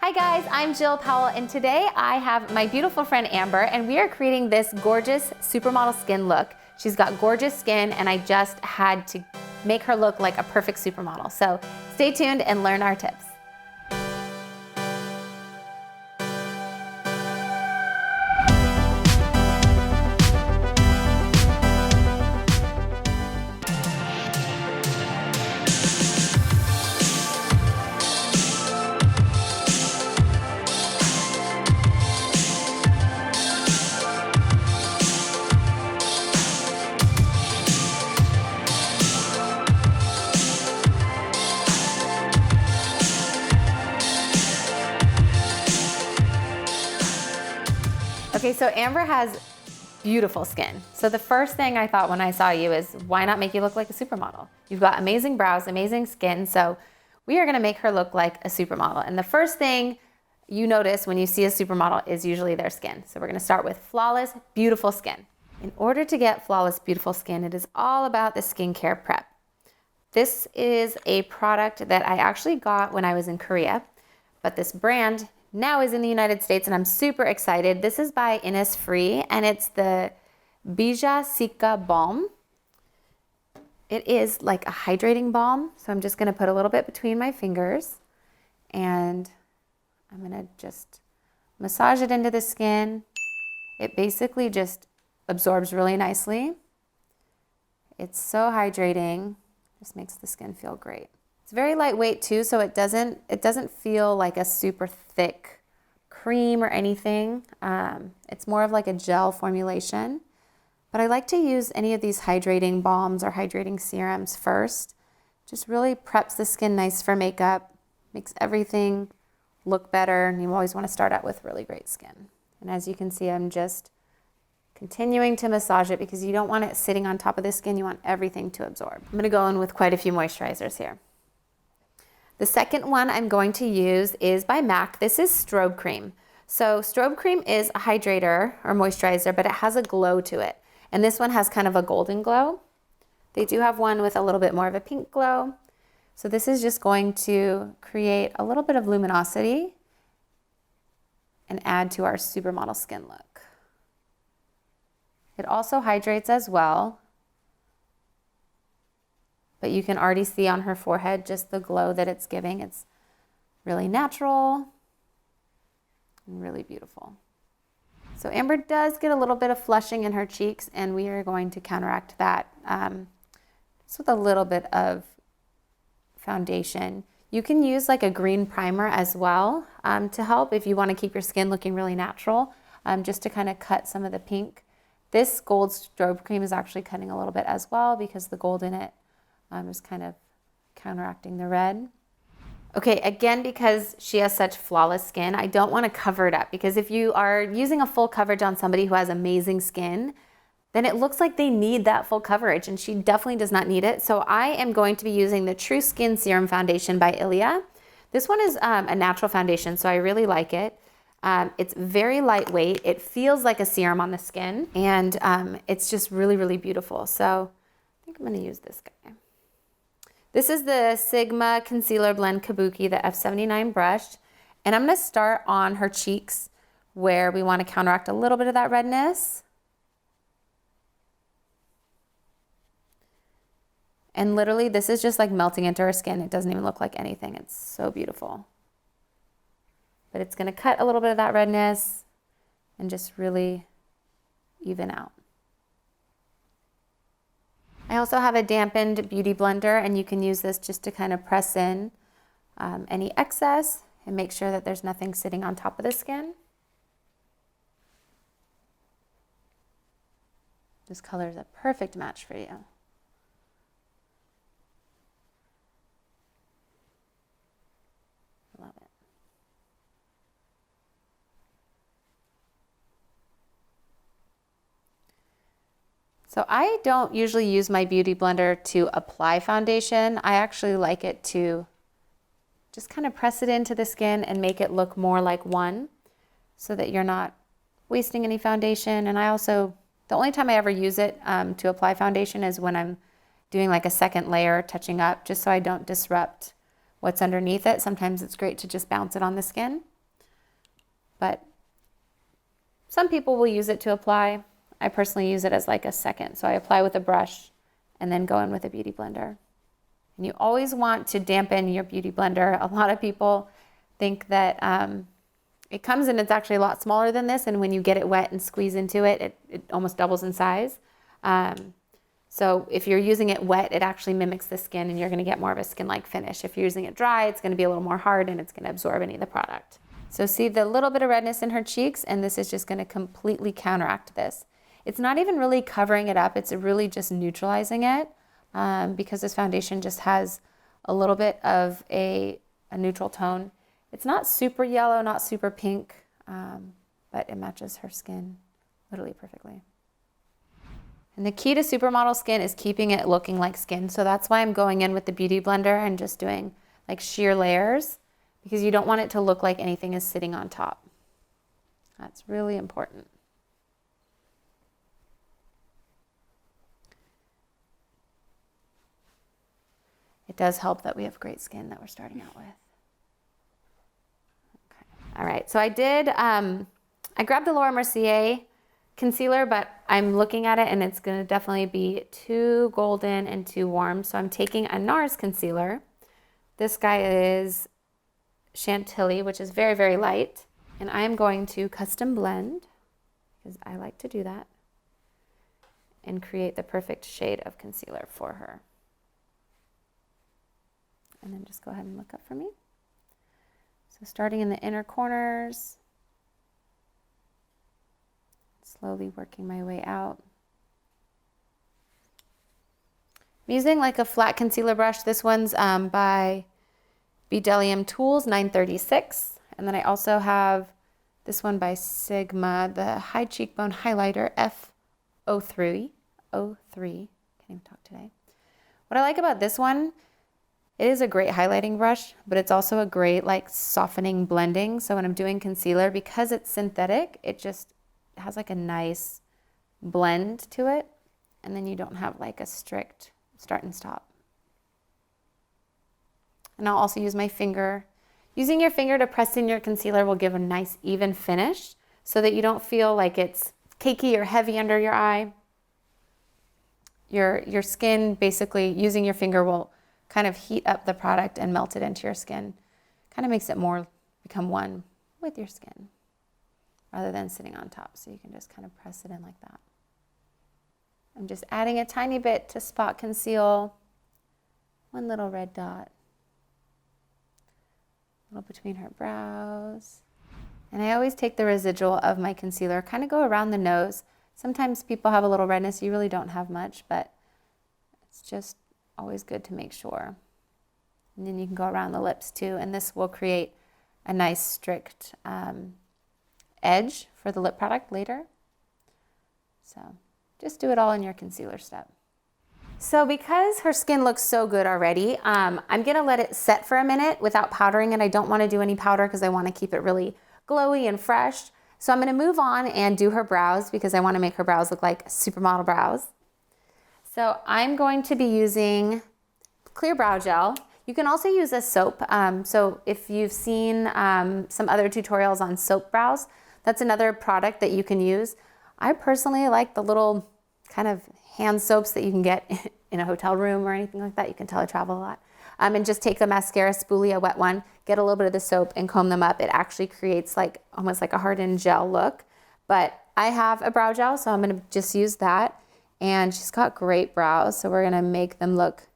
Hi guys, I'm Jill Powell, and today I have my beautiful friend Amber, and we are creating this gorgeous supermodel skin look. She's got gorgeous skin, and I just had to make her look like a perfect supermodel. So stay tuned and learn our tips. Okay, so Amber has beautiful skin. So the first thing I thought when I saw you is, why not make you look like a supermodel? You've got amazing brows, amazing skin, so we are gonna make her look like a supermodel. And the first thing you notice when you see a supermodel is usually their skin. So we're gonna start with flawless, beautiful skin. In order to get flawless, beautiful skin, it is all about the skincare prep. This is a product that I actually got when I was in Korea, but this brand now is in the United States, and I'm super excited. This is by Innisfree, and it's the Bija Cica Balm. It is like a hydrating balm, so I'm just gonna put a little bit between my fingers, and I'm gonna just massage it into the skin. It basically just absorbs really nicely. It's so hydrating, just makes the skin feel great. It's very lightweight too, so it doesn't feel like a super thick cream or anything. It's more of like a gel formulation. But I like to use any of these hydrating balms or hydrating serums first. Just really preps the skin nice for makeup, makes everything look better, and you always want to start out with really great skin. And as you can see, I'm just continuing to massage it because you don't want it sitting on top of the skin. You want everything to absorb. I'm going to go in with quite a few moisturizers here. The second one I'm going to use is by MAC. This is Strobe Cream. So Strobe Cream is a hydrator or moisturizer, but it has a glow to it. And this one has kind of a golden glow. They do have one with a little bit more of a pink glow. So this is just going to create a little bit of luminosity and add to our supermodel skin look. It also hydrates as well. But you can already see on her forehead just the glow that it's giving. It's really natural and really beautiful. So Amber does get a little bit of flushing in her cheeks, and we are going to counteract that just with a little bit of foundation. You can use like a green primer as well to help if you want to keep your skin looking really natural, just to kind of cut some of the pink. This gold strobe cream is actually cutting a little bit as well because the gold in it is kind of counteracting the red. Okay, again, because she has such flawless skin, I don't want to cover it up, because if you are using a full coverage on somebody who has amazing skin, then it looks like they need that full coverage, and she definitely does not need it. So I am going to be using the True Skin Serum Foundation by Ilia. This one is a natural foundation, so I really like it. It's very lightweight. It feels like a serum on the skin, and it's just really, really beautiful. So I think I'm going to use this guy. This is the Sigma Concealer Blend Kabuki, the F79 brush. And I'm going to start on her cheeks where we want to counteract a little bit of that redness. And literally, this is just like melting into her skin. It doesn't even look like anything. It's so beautiful. But it's going to cut a little bit of that redness and just really even out. I also have a dampened beauty blender, and you can use this just to kind of press in any excess and make sure that there's nothing sitting on top of the skin. This color is a perfect match for you. Love it. So I don't usually use my beauty blender to apply foundation. I actually like it to just kind of press it into the skin and make it look more like one, so that you're not wasting any foundation. And I also, the only time I ever use it to apply foundation is when I'm doing like a second layer, touching up, just so I don't disrupt what's underneath it. Sometimes it's great to just bounce it on the skin. but some people will use it to apply. I personally use it as like a second. So I apply with a brush and then go in with a beauty blender. And you always want to dampen your beauty blender. A lot of people think that it comes in, it's actually a lot smaller than this. And when you get it wet and squeeze into it, it almost doubles in size. So if you're using it wet, it actually mimics the skin and you're gonna get more of a skin-like finish. If you're using it dry, it's gonna be a little more hard and it's gonna absorb any of the product. So see the little bit of redness in her cheeks, and this is just gonna completely counteract this. It's not even really covering it up, it's really just neutralizing it because this foundation just has a little bit of a neutral tone. It's not super yellow, not super pink, but it matches her skin literally perfectly. And the key to supermodel skin is keeping it looking like skin. So that's why I'm going in with the beauty blender and just doing like sheer layers, because you don't want it to look like anything is sitting on top. That's really important. It does help that we have great skin that we're starting out with. Okay. All right, so I grabbed the Laura Mercier concealer, but I'm looking at it and it's gonna definitely be too golden and too warm. So I'm taking a NARS concealer. This guy is Chantilly, which is very, very light. And I am going to custom blend, because I like to do that, and create the perfect shade of concealer for her. And then just go ahead and look up for me. So starting in the inner corners, slowly working my way out. I'm using like a flat concealer brush. This one's by Bdellium Tools 936. And then I also have this one by Sigma, the High Cheekbone Highlighter F03. Can't even talk today. What I like about this one, it is a great highlighting brush, but it's also a great like softening blending. So when I'm doing concealer, because it's synthetic, it just has like a nice blend to it. And then you don't have like a strict start and stop. And I'll also use my finger. Using your finger to press in your concealer will give a nice even finish so that you don't feel like it's cakey or heavy under your eye. Your skin, basically, using your finger will kind of heat up the product and melt it into your skin. Kind of makes it more become one with your skin rather than sitting on top. So you can just kind of press it in like that. I'm just adding a tiny bit to spot conceal. One little red dot. A little between her brows. And I always take the residual of my concealer, kind of go around the nose. Sometimes people have a little redness, you really don't have much, but it's just always good to make sure. And then you can go around the lips too, and this will create a nice strict edge for the lip product later. So just do it all in your concealer step. So because her skin looks so good already, I'm gonna let it set for a minute without powdering it. I don't wanna do any powder because I wanna keep it really glowy and fresh. So I'm gonna move on and do her brows because I wanna make her brows look like supermodel brows. So I'm going to be using clear brow gel. You can also use a soap. So if you've seen some other tutorials on soap brows, that's another product that you can use. I personally like the little kind of hand soaps that you can get in a hotel room or anything like that. You can tell I travel a lot. And just take the mascara spoolie, a wet one, get a little bit of the soap and comb them up. It actually creates like almost like a hardened gel look. But I have a brow gel, so I'm gonna just use that. And she's got great brows, so we're gonna make them look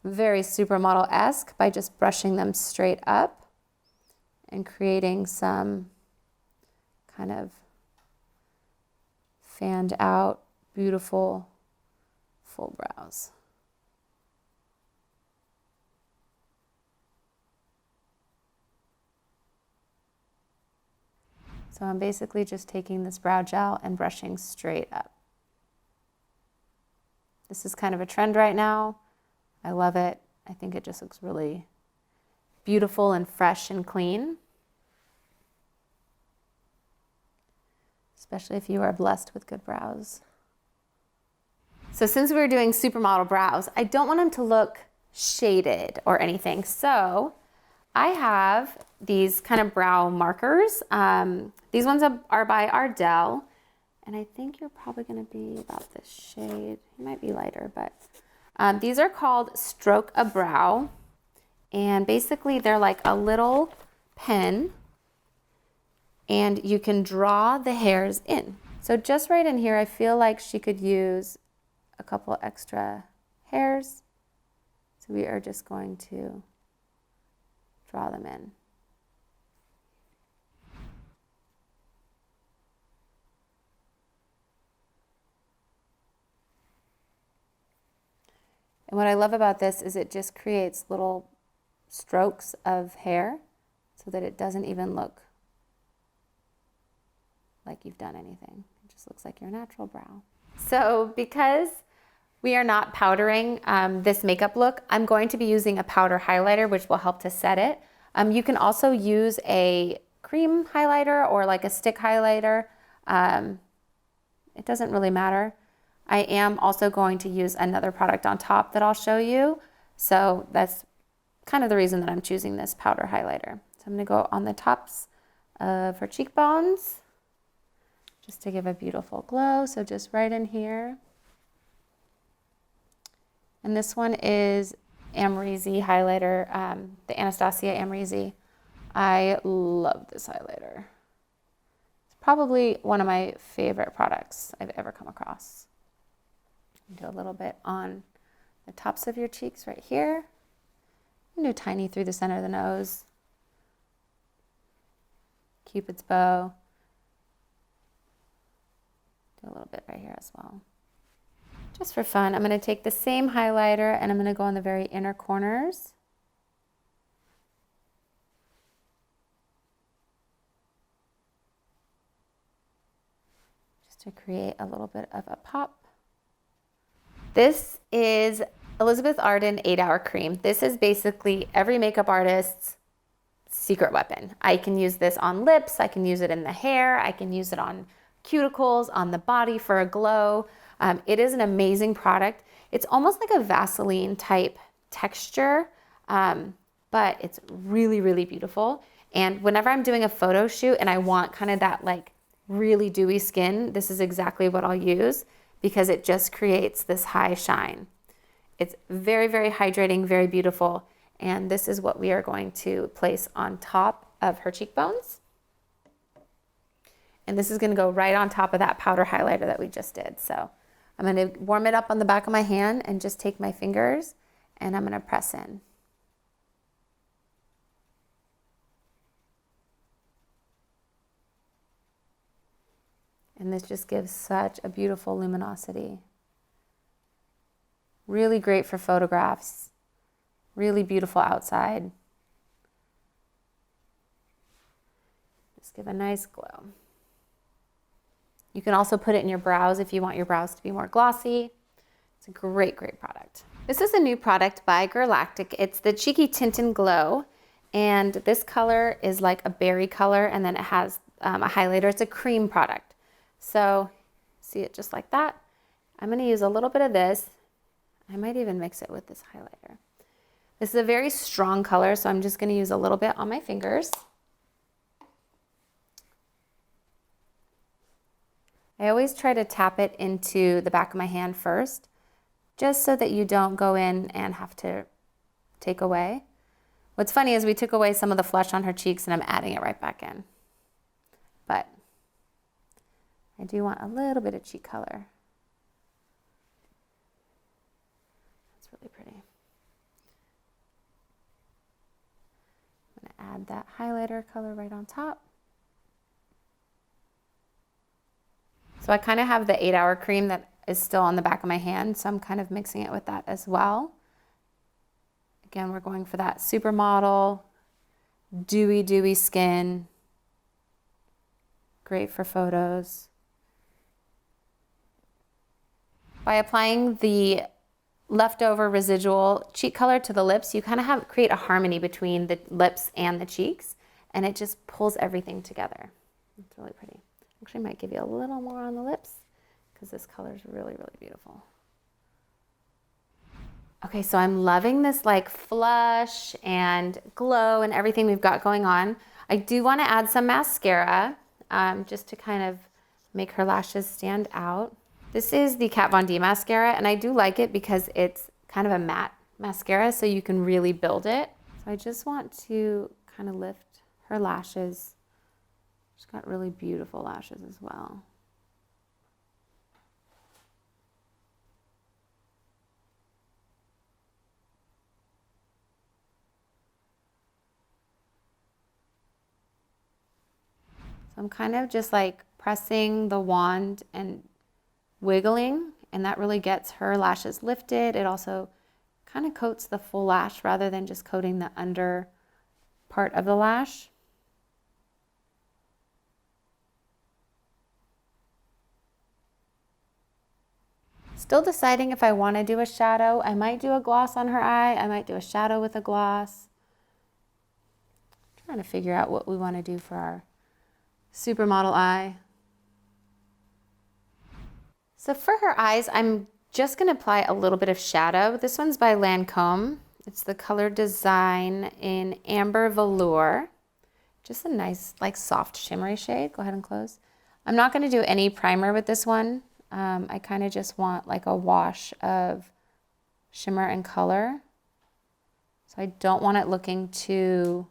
very supermodel-esque by just brushing them straight up and creating some kind of fanned out, beautiful, full brows. So I'm basically just taking this brow gel and brushing straight up. This is kind of a trend right now. I love it. I think it just looks really beautiful and fresh and clean. Especially if you are blessed with good brows. So since we were doing supermodel brows, I don't want them to look shaded or anything. So I have these kind of brow markers. These ones are by Ardell, and I think you're probably going to be about this shade. You might be lighter, but these are called Stroke a Brow, and basically they're like a little pen, and you can draw the hairs in. So just right in here, I feel like she could use a couple extra hairs. So we are just going to draw them in. And what I love about this is it just creates little strokes of hair so that it doesn't even look like you've done anything. It just looks like your natural brow. So because we are not powdering this makeup look, I'm going to be using a powder highlighter, which will help to set it. You can also use a cream highlighter or like a stick highlighter. It doesn't really matter. I am also going to use another product on top that I'll show you. So that's kind of the reason that I'm choosing this powder highlighter. So I'm gonna go on the tops of her cheekbones just to give a beautiful glow. So just right in here. And this one is Amrezy highlighter, the Anastasia Amrezy. I love this highlighter. It's probably one of my favorite products I've ever come across. Do a little bit on the tops of your cheeks right here. You can do tiny through the center of the nose. Cupid's bow. Do a little bit right here as well. Just for fun, I'm going to take the same highlighter and I'm going to go on the very inner corners. Just to create a little bit of a pop. This is Elizabeth Arden 8-Hour Cream. This is basically every makeup artist's secret weapon. I can use this on lips, I can use it in the hair, I can use it on cuticles, on the body for a glow. It is an amazing product. It's almost like a Vaseline type texture, but it's really, really beautiful. And whenever I'm doing a photo shoot and I want kind of that like really dewy skin, this is exactly what I'll use because it just creates this high shine. It's very, very hydrating, very beautiful. And this is what we are going to place on top of her cheekbones. And this is gonna go right on top of that powder highlighter that we just did. So I'm gonna warm it up on the back of my hand and just take my fingers and I'm gonna press in. And this just gives such a beautiful luminosity. Really great for photographs. Really beautiful outside. Just give a nice glow. You can also put it in your brows if you want your brows to be more glossy. It's a great, great product. This is a new product by Galactic. It's the Cheeky Tint and Glow. And this color is like a berry color and then it has a highlighter. It's a cream product. So see it just like that. I'm gonna use a little bit of this. I might even mix it with this highlighter. This is a very strong color, so I'm just gonna use a little bit on my fingers. I always try to tap it into the back of my hand first, just so that you don't go in and have to take away. What's funny is we took away some of the flush on her cheeks and I'm adding it right back in. But I do want a little bit of cheek color. That's really pretty. I'm gonna add that highlighter color right on top. So I kind of have the 8-Hour Cream that is still on the back of my hand, so I'm kind of mixing it with that as well. Again, we're going for that Supermodel, dewy skin. Great for photos. By applying the leftover residual cheek color to the lips, you kind of create a harmony between the lips and the cheeks, and it just pulls everything together. It's really pretty. Actually, I might give you a little more on the lips because this color is really, really beautiful. Okay, so I'm loving this like flush and glow and everything we've got going on. I do want to add some mascara just to kind of make her lashes stand out. This is the Kat Von D mascara, and I do like it because it's kind of a matte mascara, so you can really build it. So I just want to kind of lift her lashes. She's got really beautiful lashes as well. So I'm kind of just like pressing the wand and wiggling, and that really gets her lashes lifted. It also kind of coats the full lash rather than just coating the under part of the lash. Still deciding if I want to do a shadow. I might do a gloss on her eye. I might do a shadow with a gloss. Trying to figure out what we want to do for our supermodel eye. So for her eyes, I'm just going to apply a little bit of shadow. This one's by Lancome. It's the color Design in Amber Velour. Just a nice, like soft shimmery shade. Go ahead and close. I'm not going to do any primer with this one. I kind of just want like a wash of shimmer and color. So I don't want it looking too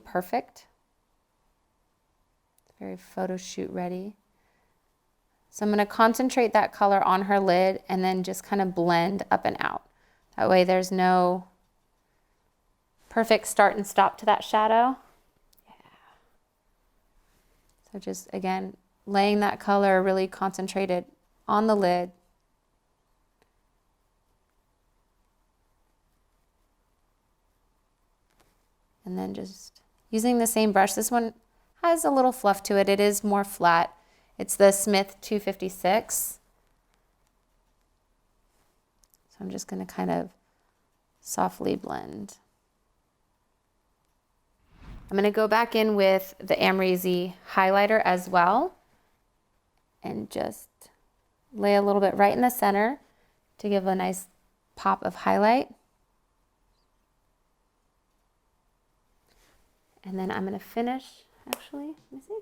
perfect. It's very photo shoot ready. So I'm going to concentrate that color on her lid and then just kind of blend up and out. That way there's no perfect start and stop to that shadow. Yeah. So just, again, laying that color really concentrated on the lid. And then just using the same brush. This one has a little fluff to it. It is more flat. It's the Smith 256. So I'm just going to kind of softly blend. I'm going to go back in with the Amrezy highlighter as well and just lay a little bit right in the center to give a nice pop of highlight. And then I'm going to finish, actually, let me see.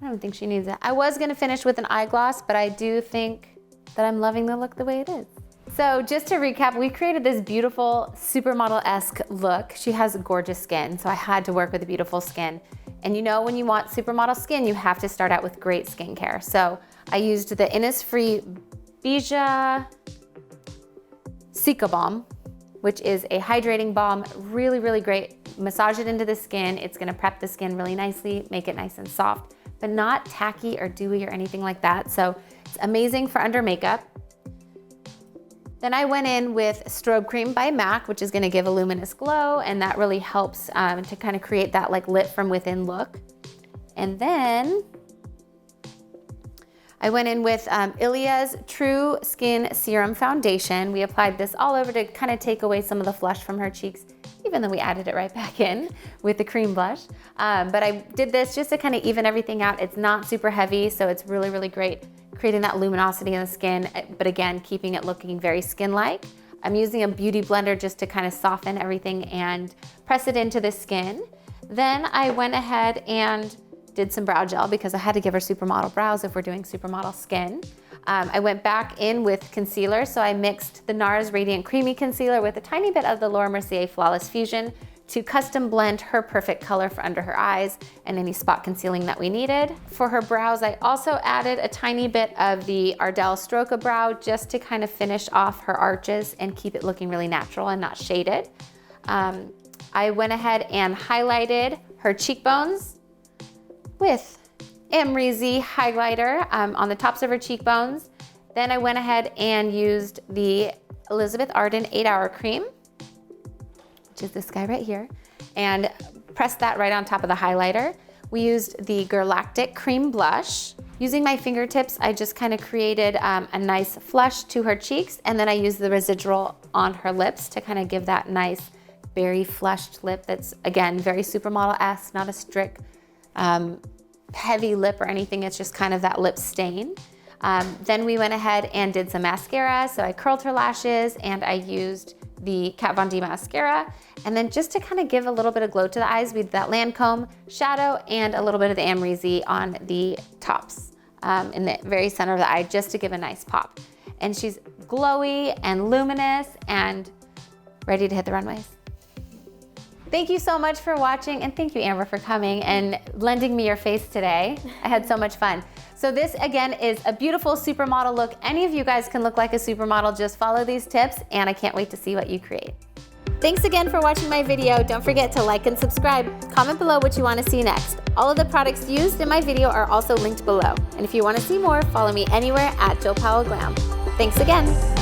I don't think she needs it. I was going to finish with an eye gloss, but I do think that I'm loving the look the way it is. So just to recap, we created this beautiful supermodel-esque look. She has gorgeous skin, so I had to work with a beautiful skin. And you know, when you want supermodel skin, you have to start out with great skincare. So I used the Innisfree Bija Cica Balm, which is a hydrating balm, really, really great. Massage it into the skin. It's gonna prep the skin really nicely, make it nice and soft, but not tacky or dewy or anything like that. So it's amazing for under makeup. Then I went in with Strobe Cream by MAC, which is gonna give a luminous glow, and that really helps to kind of create that like lit from within look. And then I went in with Ilia's True Skin Serum Foundation. We applied this all over to kind of take away some of the flush from her cheeks, even though we added it right back in with the cream blush. But I did this just to kind of even everything out. It's not super heavy, so it's really, really great creating that luminosity in the skin, but again, keeping it looking very skin-like. I'm using a beauty blender just to kind of soften everything and press it into the skin. Then I went ahead and did some brow gel because I had to give her supermodel brows if we're doing supermodel skin. I went back in with concealer, so I mixed the NARS Radiant Creamy Concealer with a tiny bit of the Laura Mercier Flawless Fusion to custom blend her perfect color for under her eyes and any spot concealing that we needed. For her brows, I also added a tiny bit of the Ardell Stroke Brow just to kind of finish off her arches and keep it looking really natural and not shaded. I went ahead and highlighted her cheekbones with Amrezy highlighter on the tops of her cheekbones. Then I went ahead and used the Elizabeth Arden 8-Hour Cream, which is this guy right here, and pressed that right on top of the highlighter. We used the Galactic Cream Blush. Using my fingertips, I just kind of created a nice flush to her cheeks, and then I used the residual on her lips to kind of give that nice, very flushed lip that's, again, very supermodel-esque, not a strict, heavy lip or anything. It's just kind of that lip stain. Then we went ahead and did some mascara. So I curled her lashes and I used the Kat Von D mascara. And then just to kind of give a little bit of glow to the eyes, we did that Lancome shadow and a little bit of the Amrezy on the tops in the very center of the eye, just to give a nice pop. And she's glowy and luminous and ready to hit the runways. Thank you so much for watching, and thank you, Amber, for coming and lending me your face today. I had so much fun. So this, again, is a beautiful supermodel look. Any of you guys can look like a supermodel. Just follow these tips, and I can't wait to see what you create. Thanks again for watching my video. Don't forget to like and subscribe. Comment below what you want to see next. All of the products used in my video are also linked below. And if you want to see more, follow me anywhere at Jill Powell Glam. Thanks again.